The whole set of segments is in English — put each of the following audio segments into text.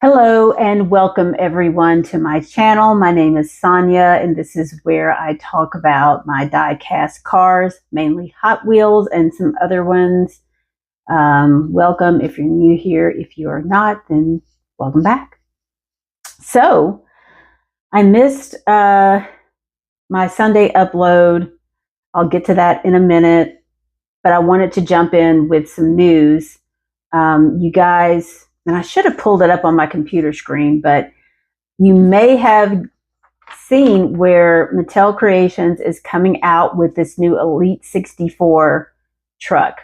Hello and welcome everyone to my channel. My name is Sonia and this is where I talk about my die-cast cars, mainly Hot Wheels and some other ones. Welcome if you're new here. If you are not, then welcome back. So I missed my Sunday upload. I'll get to that in a minute, but I wanted to jump in with some news. You guys, and I should have pulled it up on my computer screen, but you may have seen where Mattel Creations is coming out with this new Elite 64 truck.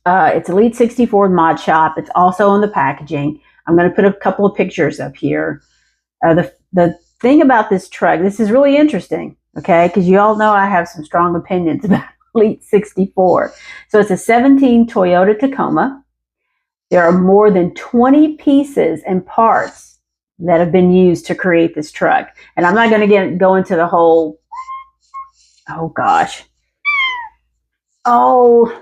It's Elite 64 Mod Shop. It's also on the packaging. I'm going to put a couple of pictures up here. The thing about this truck, this is really interesting, okay, because you all know I have some strong opinions about Elite 64. So it's a 17 Toyota Tacoma. There are more than 20 pieces and parts that have been used to create this truck. And I'm not going to go into the whole, oh gosh. Oh,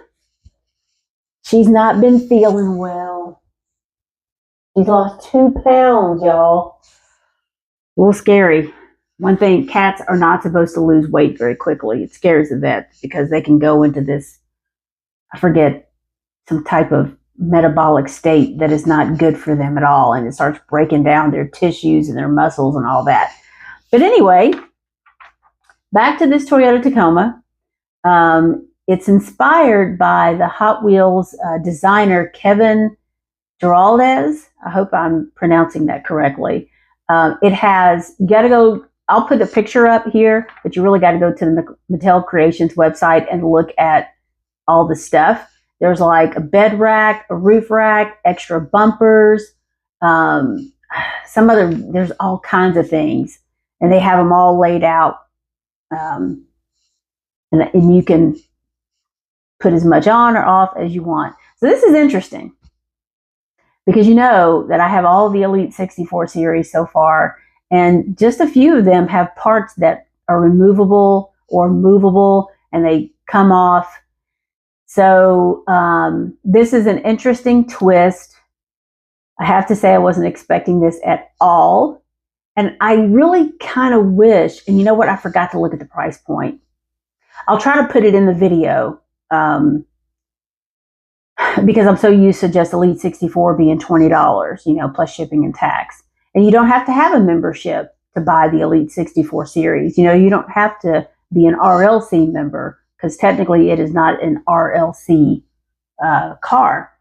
she's not been feeling well. She's lost 2 pounds, y'all. A little scary. One thing, cats are not supposed to lose weight very quickly. It scares the vets because they can go into this, I forget, some type of metabolic state that is not good for them at all, and it starts breaking down their tissues and their muscles and all that. But anyway, back to this Toyota Tacoma. It's inspired by the Hot Wheels designer Kevin Geraldez. I hope I'm pronouncing that correctly. It has, you got to go, I'll put a picture up here, but you really got to go to the Mattel Creations website and look at all the stuff. There's like a bed rack, a roof rack, extra bumpers, there's all kinds of things. And they have them all laid out. And you can put as much on or off as you want. So this is interesting because you know that I have all the Elite 64 series so far, and just a few of them have parts that are removable or movable and they come off. So this is an interesting twist. I have to say I wasn't expecting this at all. And I really kind of wish, and you know what, I forgot to look at the price point. I'll try to put it in the video because I'm so used to just Elite 64 being $20, you know, plus shipping and tax. And you don't have to have a membership to buy the Elite 64 series. You know, you don't have to be an RLC member, because technically it is not an RLC car.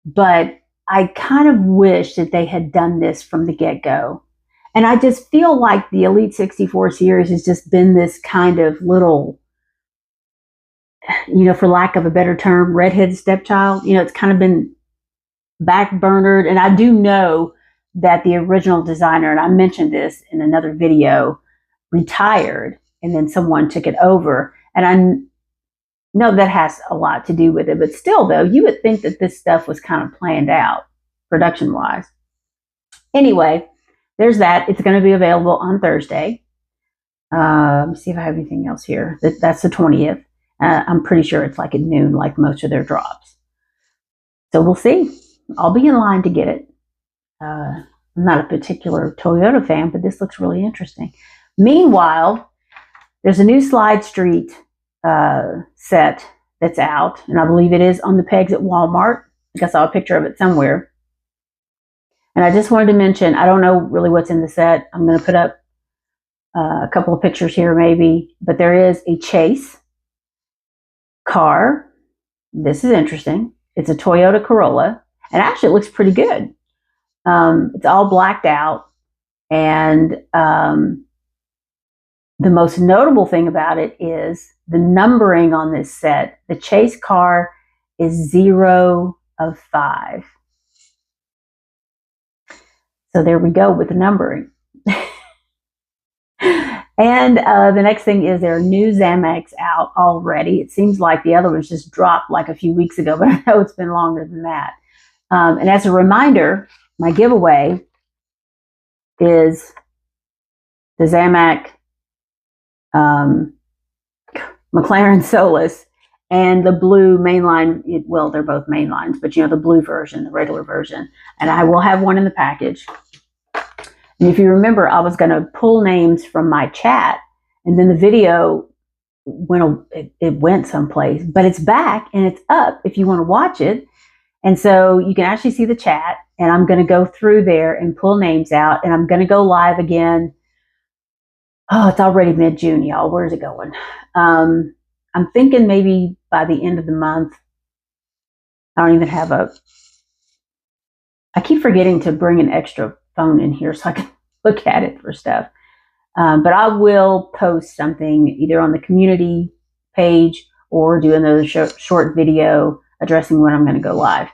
But I kind of wish that they had done this from the get-go. And I just feel like the Elite 64 series has just been this kind of little, you know, for lack of a better term, redheaded stepchild. You know, it's kind of been backburnered. And I do know that the original designer, and I mentioned this in another video, retired, and then someone took it over. And I know that has a lot to do with it, but still though, you would think that this stuff was kind of planned out production wise. Anyway, there's that. It's going to be available on Thursday. Let me see if I have anything else here. That's the 20th. I'm pretty sure it's like at noon, like most of their drops. So we'll see. I'll be in line to get it. I'm not a particular Toyota fan, but this looks really interesting. Meanwhile, there's a new Slide Street set that's out, and I believe it is on the pegs at Walmart. I think I saw a picture of it somewhere. And I just wanted to mention, I don't know really what's in the set. I'm going to put up a couple of pictures here maybe, but there is a chase car. This is interesting. It's a Toyota Corolla, and actually it looks pretty good. It's all blacked out, and the most notable thing about it is the numbering on this set. The chase car is 0 of 5. So there we go with the numbering. And the next thing is there are new Zamex out already. It seems like the other ones just dropped like a few weeks ago, but I know it's been longer than that. And as a reminder, my giveaway is the Zamex McLaren Solus, and the blue mainline. Well, they're both mainlines, but the blue version, the regular version. And I will have one in the package. And if you remember, I was going to pull names from my chat, and then the video went someplace, but it's back and it's up if you want to watch it. And so you can actually see the chat, and I'm going to go through there and pull names out, and I'm going to go live again. Oh, it's already mid-June, y'all. Where's it going? I'm thinking maybe by the end of the month. I don't even have I keep forgetting to bring an extra phone in here so I can look at it for stuff. But I will post something either on the community page or do another short video addressing when I'm going to go live.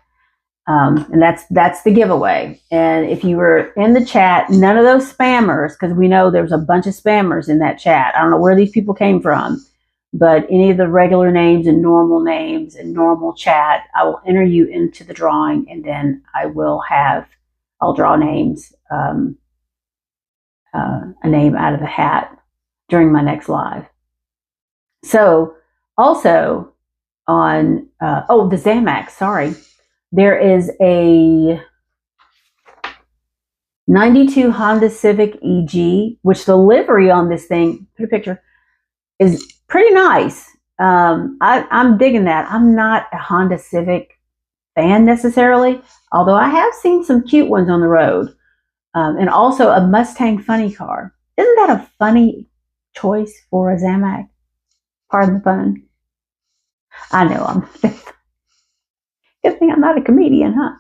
And that's the giveaway. And if you were in the chat, none of those spammers, because we know there's a bunch of spammers in that chat. I don't know where these people came from, but any of the regular names and normal chat, I will enter you into the drawing, and then I'll draw names, a name out of the hat during my next live. So also on, the Zamax, sorry. There is a 92 Honda Civic EG, which the livery on this thing, put a picture, is pretty nice. I'm digging that. I'm not a Honda Civic fan necessarily, although I have seen some cute ones on the road. And also a Mustang funny car. Isn't that a funny choice for a Zamac? Pardon the pun. I know, good thing I'm not a comedian, huh?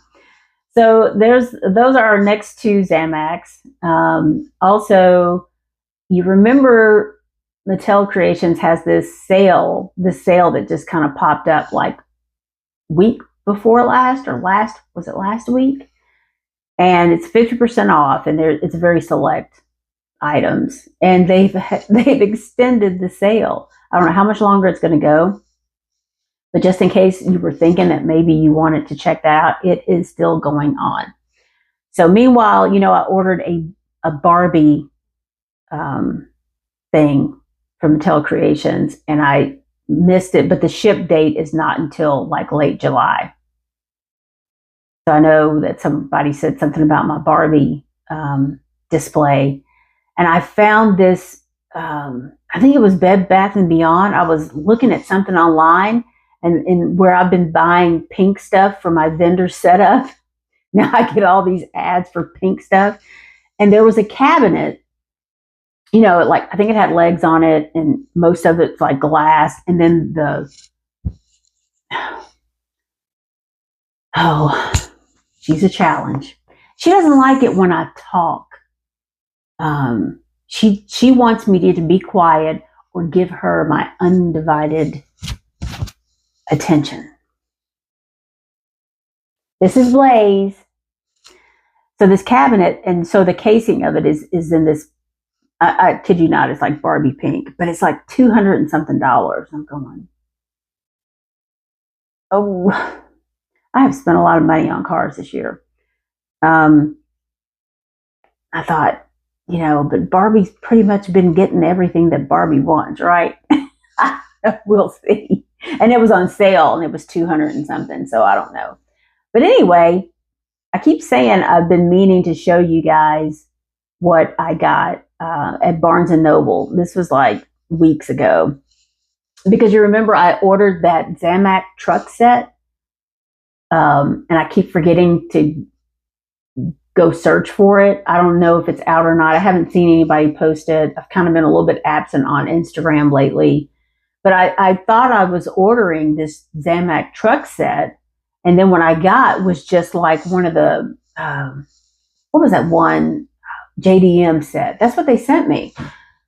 So those are our next two Zamacs. Also, you remember Mattel Creations has this sale that just kind of popped up like week before last, was it last week? And it's 50% off, and it's very select items. And they've extended the sale. I don't know how much longer it's going to go. But just in case you were thinking that maybe you wanted to check that out, it is still going on. So meanwhile, I ordered a Barbie thing from Mattel Creations, and I missed it, but the ship date is not until like late July. So I know that somebody said something about my Barbie display, and I found this, I think it was Bed Bath & Beyond. I was looking at something online, and where I've been buying pink stuff for my vendor setup. Now I get all these ads for pink stuff. And there was a cabinet, I think it had legs on it, and most of it's like glass. And then she's a challenge. She doesn't like it when I talk. She wants me to be quiet or give her my undivided attention. This is Blaze. So this cabinet, and so the casing of it is in this, I kid you not, it's like Barbie pink, but it's like $200 and something. I'm going, oh, I have spent a lot of money on cars this year. I thought, but Barbie's pretty much been getting everything that Barbie wants, right? We'll see. And it was on sale, and it was $200 and something, so I don't know. But anyway, I keep saying I've been meaning to show you guys what I got at Barnes & Noble. This was like weeks ago. Because you remember I ordered that Zamac truck set, and I keep forgetting to go search for it. I don't know if it's out or not. I haven't seen anybody post it. I've kind of been a little bit absent on Instagram lately. But I thought I was ordering this Zamac truck set, and then what I got was just like one of the, what was that one? JDM set. That's what they sent me.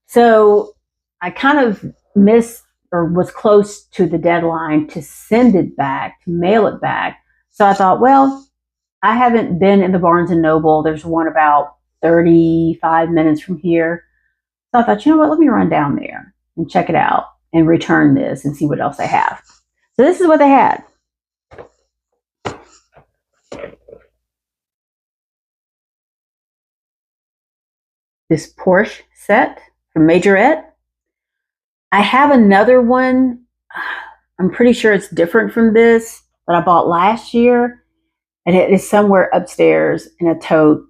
So I kind of missed or was close to the deadline to send it back, to mail it back. So I thought, well, I haven't been in the Barnes & Noble. There's one about 35 minutes from here. So I thought, you know what, let me run down there and check it out and return this and see what else they have. So this is what they had. This Porsche set from Majorette. I have another one. I'm pretty sure it's different from this that I bought last year. And it is somewhere upstairs in a tote.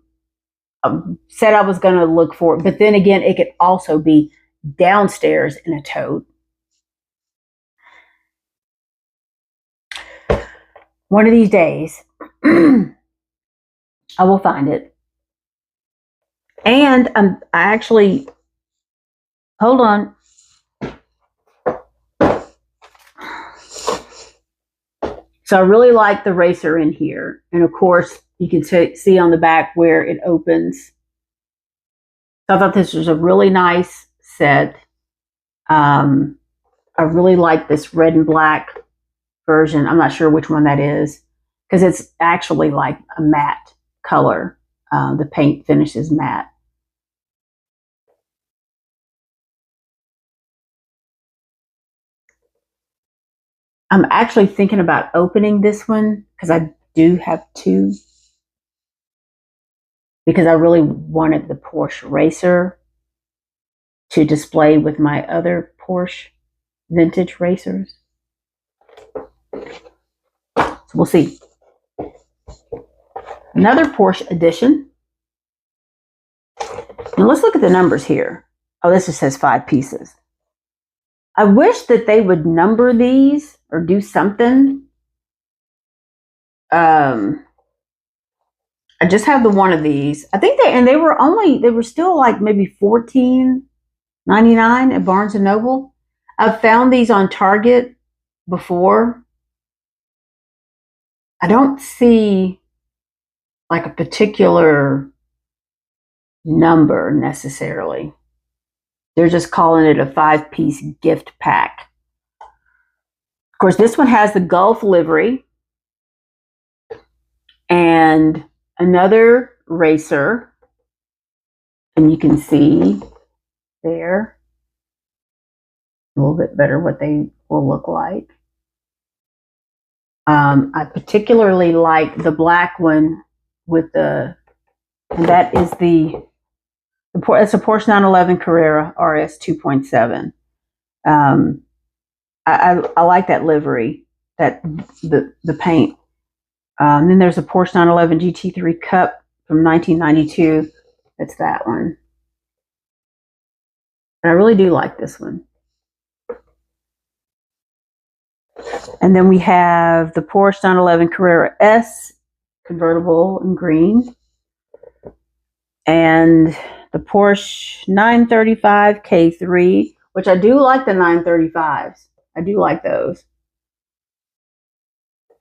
Said I was going to look for it, but then again, it could also be downstairs in a tote. One of these days, I will find it. And I actually, hold on. So I really like the racer in here. And of course, you can see on the back where it opens. So I thought this was a really nice set. I really like this red and black version. I'm not sure which one that is because it's actually like a matte color. The paint finish is matte. I'm actually thinking about opening this one because I do have two. Because I really wanted the Porsche racer to display with my other Porsche vintage racers. So we'll see. Another Porsche edition. Now let's look at the numbers here. Oh, this just says 5 pieces. I wish that they would number these or do something. I just have the one of these. I think they were still like maybe $14.99 at Barnes and Noble. I've found these on Target before. I don't see like a particular number necessarily. They're just calling it a 5-piece gift pack. Of course, this one has the Gulf livery and another racer. And you can see there a little bit better what they will look like. I particularly like the black one with and that is it's a Porsche 911 Carrera RS 2.7. I like that livery, that the paint. Then there's a Porsche 911 GT3 Cup from 1992. That's that one. And I really do like this one. And then we have the Porsche 911 Carrera S convertible in green. And the Porsche 935 K3, which I do like the 935s. I do like those.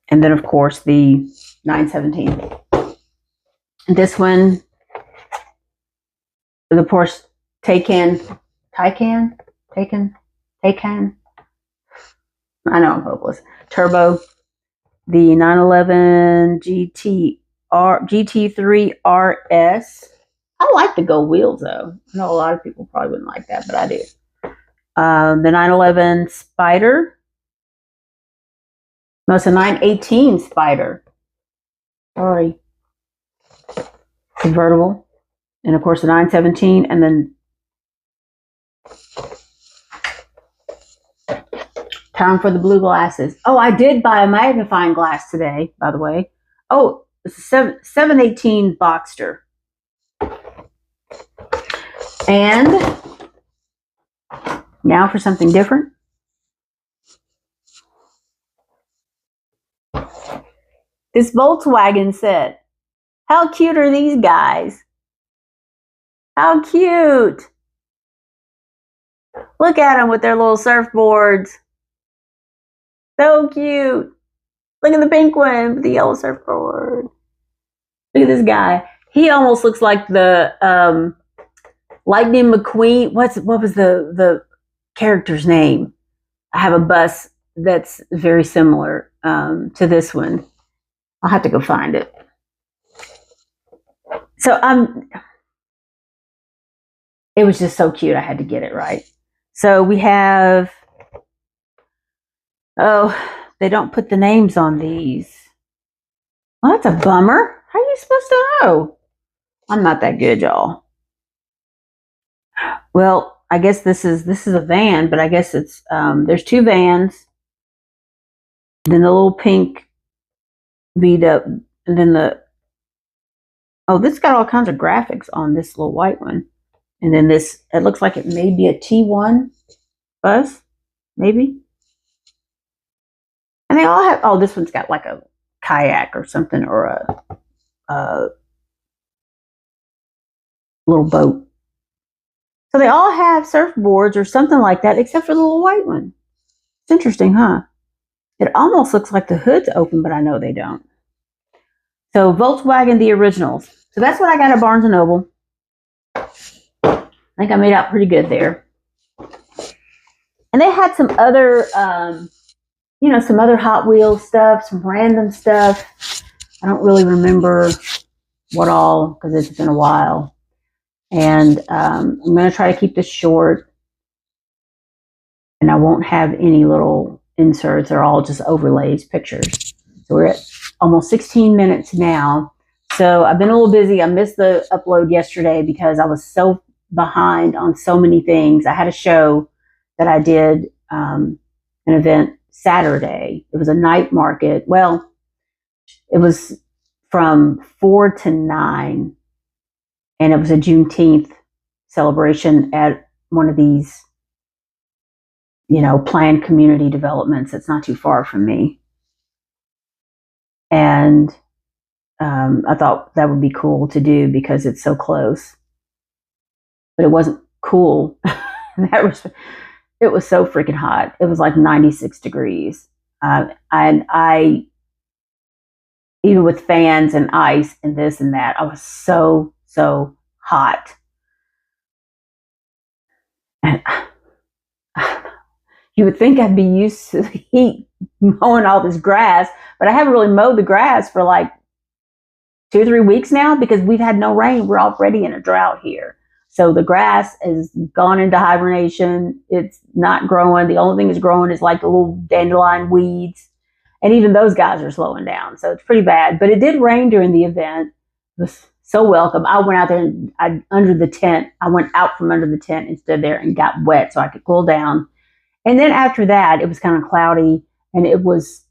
And then, of course, the 917. This one, the Porsche Taycan. I know I'm hopeless. Turbo. The 911 GT3 RS. I like the gold wheels, though. I know a lot of people probably wouldn't like that, but I do. The 911 Spider. No, it's a 918 Spider. Sorry. Convertible. And, of course, the 917. And then time for the blue glasses. Oh, I did buy a magnifying glass today, by the way. Oh, it's a 718 Boxster. And now for something different. This Volkswagen set. How cute are these guys? How cute. Look at them with their little surfboards. So cute. Look at the pink one with the yellow surfboard. Look at this guy. He almost looks like the Lightning McQueen. What was the character's name? I have a bus that's very similar to this one. I'll have to go find it. So it was just so cute. I had to get it right. So we have, they don't put the names on these. Well, that's a bummer. How are you supposed to know? I'm not that good, y'all. Well, I guess this is a van, but I guess it's there's two vans. then the little pink beat up, and then this got all kinds of graphics on this little white one. And then this, it looks like it may be a T1 bus, maybe. And they all have, this one's got like a kayak or something, or a little boat. So they all have surfboards or something like that, except for the little white one. It's interesting, huh? It almost looks like the hood's open, but I know they don't. So Volkswagen, the originals. So that's what I got at Barnes & Noble. I think I made out pretty good there. And they had some other, some other Hot Wheels stuff, some random stuff. I don't really remember what all, because it's been a while. And I'm going to try to keep this short. And I won't have any little inserts. They're all just overlays, pictures. So we're at almost 16 minutes now. So I've been a little busy. I missed the upload yesterday because I was so behind on so many things. I had a show that I did, an event Saturday. It was a night market. Well, it was from 4 to 9, and it was a Juneteenth celebration at one of these, planned community developments that's not too far from me. And I thought that would be cool to do because it's so close. But it wasn't cool. It was so freaking hot. It was like 96 degrees. And I, even with fans and ice and this and that, I was so hot. And you would think I'd be used to the heat mowing all this grass, but I haven't really mowed the grass for like 2 or 3 weeks now because we've had no rain. We're already in a drought here. So the grass has gone into hibernation. It's not growing. The only thing that's growing is like the little dandelion weeds. And even those guys are slowing down. So it's pretty bad. But it did rain during the event. It was so welcome. I went out there and under the tent. I went out from under the tent and stood there and got wet so I could cool down. And then after that, it was kind of cloudy. And it was,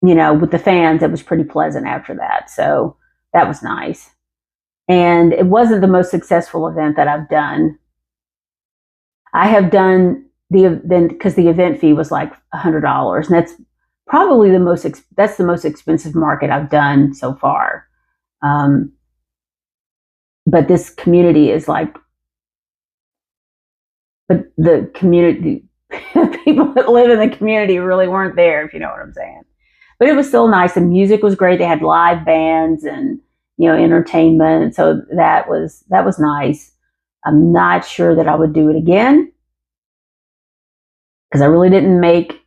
with the fans, it was pretty pleasant after that. So that was nice. And it wasn't the most successful event that I've done. I have done because the event fee was like $100. And that's probably the most expensive market I've done so far. But this community is like, but the community, people that live in the community really weren't there, if you know what I'm saying. But it was still nice. The music was great. They had live bands and, entertainment. So that was nice. I'm not sure that I would do it again because I really didn't make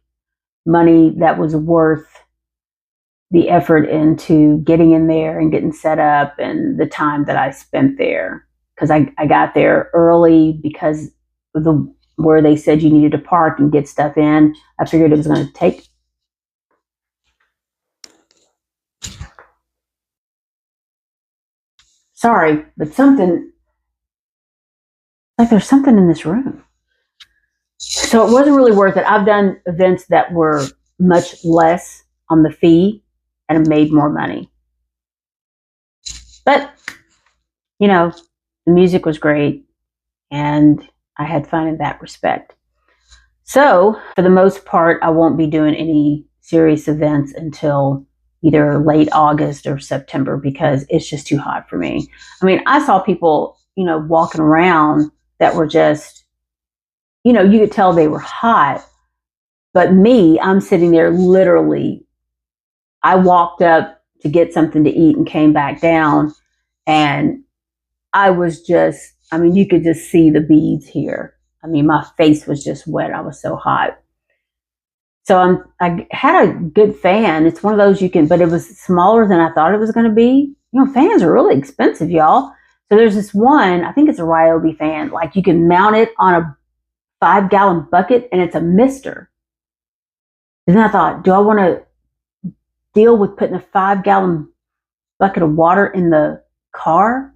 money that was worth the effort into getting in there and getting set up and the time that I spent there. Because I got there early because of where they said you needed to park and get stuff in. I figured it was going to take. Sorry, but there's something in this room. So it wasn't really worth it. I've done events that were much less on the fee and have made more money. But, the music was great and I had fun in that respect. So for the most part, I won't be doing any serious events until either late August or September because it's just too hot for me. I mean, I saw people, walking around that were just, you could tell they were hot. But me, I'm sitting there literally. I walked up to get something to eat and came back down. And I was just, you could just see the beads here. My face was just wet. I was so hot. So I had a good fan. It's one of those but it was smaller than I thought it was going to be. Fans are really expensive, y'all. So there's this one, I think it's a Ryobi fan. Like you can mount it on a 5-gallon bucket and it's a mister. And then I thought, do I want to deal with putting a 5-gallon bucket of water in the car?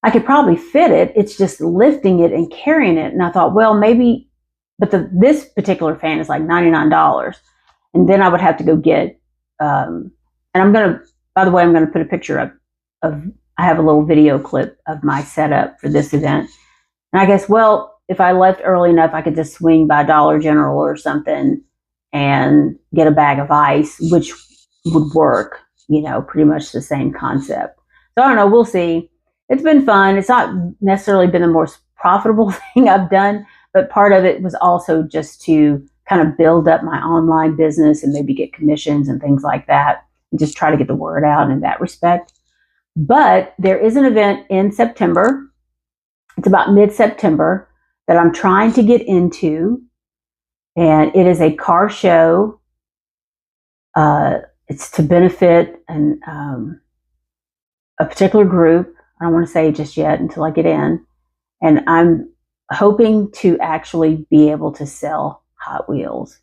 I could probably fit it. It's just lifting it and carrying it. And I thought, well, maybe, but this particular fan is like $99. And then I would have to go get, and I'm going to, by the way, I'm going to put a picture of, I have a little video clip of my setup for this event. And I guess, well, if I left early enough, I could just swing by Dollar General or something and get a bag of ice, which would work, you know, pretty much the same concept. So I don't know, we'll see. It's been fun. It's not necessarily been the most profitable thing I've done, but part of it was also just to kind of build up my online business and maybe get commissions and things like that, and just try to get the word out in that respect. But there is an event in September. It's about mid-September that I'm trying to get into, and it is a car show. It's to benefit a particular group. I don't want to say just yet until I get in. And I'm hoping to actually be able to sell Hot Wheels.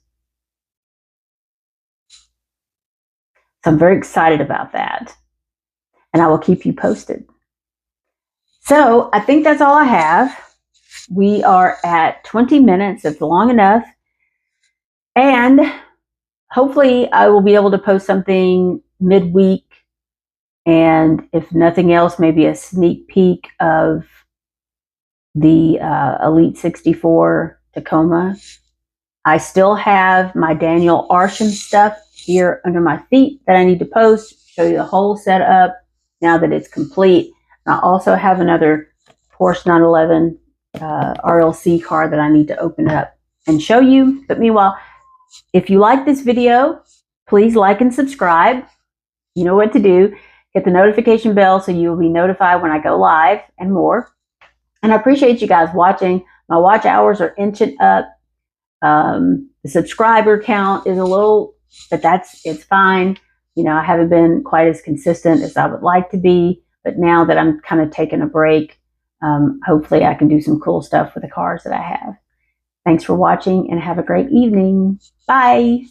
So I'm very excited about that. And I will keep you posted. So I think that's all I have. We are at 20 minutes. It's long enough. And hopefully I will be able to post something midweek. And if nothing else, maybe a sneak peek of the Elite 64 Tacoma. I still have my Daniel Arsham stuff here under my feet that I need to post, show you the whole setup now that it's complete. And I also have another Porsche 911 RLC car that I need to open up and show you. But meanwhile, if you like this video, please like and subscribe. You know what to do. Hit the notification bell so you will be notified when I go live and more. And I appreciate you guys watching. My watch hours are inching up. The subscriber count is a little, but it's fine. You know, I haven't been quite as consistent as I would like to be, but now that I'm kind of taking a break, hopefully I can do some cool stuff with the cars that I have. Thanks for watching and have a great evening. Bye.